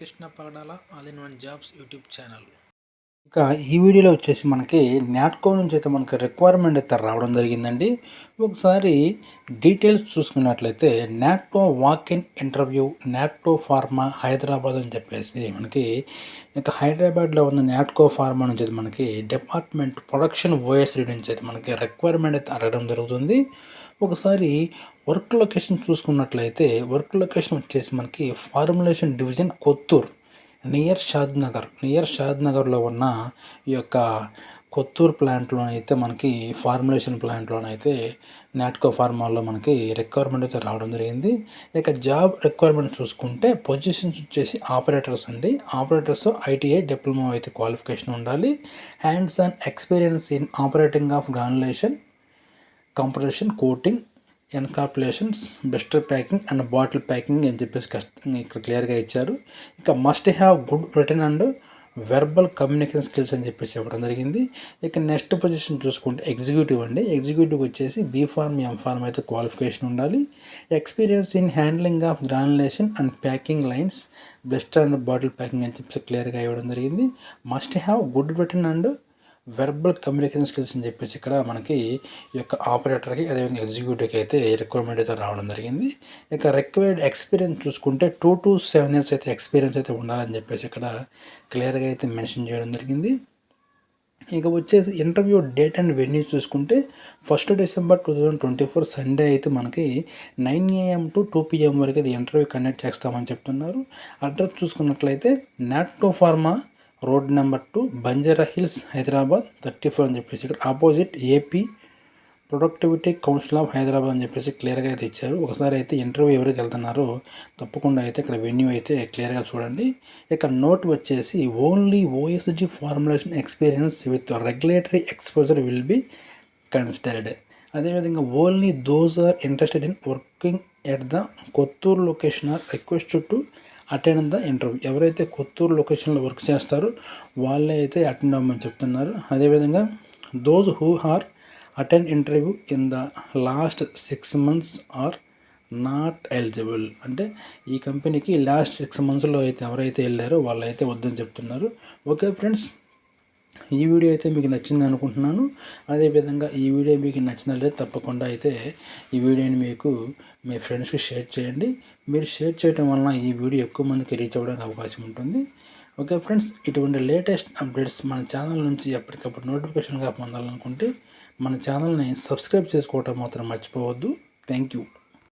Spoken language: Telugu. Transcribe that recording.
Krishna Pagadala all in one jobs YouTube channel. ఇక ఈ వీడియోలో వచ్చేసి మనకి నాట్కో నుంచి అయితే మనకి రిక్వైర్మెంట్ అయితే రావడం జరిగిందండి. ఒకసారి డీటెయిల్స్ చూసుకున్నట్లయితే Natco walk in interview Natco pharma Hyderabad అని చెప్పేసి మనకి ఇక హైదరాబాద్లో ఉన్న నాట్కో ఫార్మా నుంచి అయితే మనకి డిపార్ట్మెంట్ ప్రొడక్షన్ ఓఎస్డీ నుంచి అయితే మనకి రిక్వైర్మెంట్ అయితే అడగడం జరుగుతుంది. ఒకసారి వర్క్ లొకేషన్ చూసుకున్నట్లయితే వర్క్ లొకేషన్ వచ్చేసి మనకి ఫార్ములేషన్ డివిజన్ కొత్తూరు నియర్ షాద్ నగర్లో ఉన్న ఈ యొక్క కొత్తూరు ప్లాంట్లోనైతే మనకి ఫార్ములేషన్ ప్లాంట్లోనైతే నాట్కో ఫార్మాలో మనకి రిక్వైర్మెంట్ అయితే రావడం జరిగింది. ఇక జాబ్ రిక్వైర్మెంట్ చూసుకుంటే పొజిషన్స్ వచ్చేసి ఆపరేటర్స్ అండి. ఆపరేటర్స్ ఐటీఐ డిప్లొమా అయితే క్వాలిఫికేషన్ ఉండాలి. Hands on experience in operating of granulation compression coating encapsulations blister packing and bottle packing అని చెప్పేసి ఇక్కడ క్లియర్గా ఇచ్చారు. ఇక must have good written and verbal communication skills అని చెప్పేసి చెప్పడం జరిగింది. ఇక నెక్స్ట్ పొజిషన్ చూసుకుంటే ఎగ్జిక్యూటివ్ అండి. ఎగ్జిక్యూటివ్ వచ్చేసి బీఫార్మ్ ఎంఫార్మ్ అయితే క్వాలిఫికేషన్ ఉండాలి. Experience in handling of granulation and packing lines బెస్టర్ and bottle packing అని చెప్పేసి క్లియర్గా ఇవ్వడం జరిగింది. Must have good written and verbal communication skills అని చెప్పేసి ఇక్కడ మనకి ఈ యొక్క ఆపరేటర్కి అదేవిధంగా ఎగ్జిక్యూటివ్కి అయితే రిక్వైర్మెంట్ అయితే రావడం జరిగింది. ఇక రిక్వైర్డ్ ఎక్స్పీరియన్స్ చూసుకుంటే 2 to 7 years అయితే ఎక్స్పీరియన్స్ అయితే ఉండాలని చెప్పేసి ఇక్కడ క్లియర్గా అయితే మెన్షన్ చేయడం జరిగింది. ఇక వచ్చేసి ఇంటర్వ్యూ డేట్ అండ్ వెన్యూ చూసుకుంటే 1st December 2024 సండే అయితే మనకి 9 AM to 2 PM వరకు ఇది ఇంటర్వ్యూ కండక్ట్ చేస్తామని చెప్తున్నారు. అడ్రస్ చూసుకున్నట్లయితే Natco pharma road number 2 Banjara hills Hyderabad 34 అని చెప్పేసి ఇక్కడ opposite AP productivity council of Hyderabad అని చెప్పేసి క్లియర్గా అయితే ఇచ్చారు. ఒకసారి అయితే ఇంటర్వ్యూ ఎవరైతే వెళ్తున్నారో తప్పకుండా అయితే ఇక్కడ వెన్యూ అయితే క్లియర్గా చూడండి. ఇక నోట్ వచ్చేసి only OSD formulation experience with regulatory exposure will be considered. అదేవిధంగా only those are interested in working at the Kothur location are requested to attend the interview. ఎవరైతే కొత్తూరు లొకేషన్లో వర్క్ చేస్తారో వాళ్ళే అయితే అటెండ్ అవ్వమని చెప్తున్నారు. అదేవిధంగా those who are attend interview in the last 6 months are not eligible. అంటే ఈ కంపెనీకి లాస్ట్ 6 monthsలో అయితే ఎవరైతే వెళ్ళారో వాళ్ళైతే వద్దని చెప్తున్నారు. ఓకే ఫ్రెండ్స్, ఈ వీడియో అయితే మీకు నచ్చింది అనుకుంటున్నాను. అదేవిధంగా ఈ వీడియో మీకు నచ్చినట్లయితే తప్పకుండా అయితే ఈ వీడియోని మీకు మీ ఫ్రెండ్స్కి షేర్ చేయండి. మీరు షేర్ చేయడం వలన ఈ వీడియో ఎక్కువ మందికి రీచ్ అవ్వడానికి అవకాశం ఉంటుంది. ఓకే ఫ్రెండ్స్, ఇటువంటి లేటెస్ట్ అప్డేట్స్ మన ఛానల్ నుంచి ఎప్పటికప్పుడు నోటిఫికేషన్గా పొందాలనుకుంటే మన ఛానల్ని సబ్స్క్రైబ్ చేసుకోవటం మాత్రం మర్చిపోవద్దు. Thank you.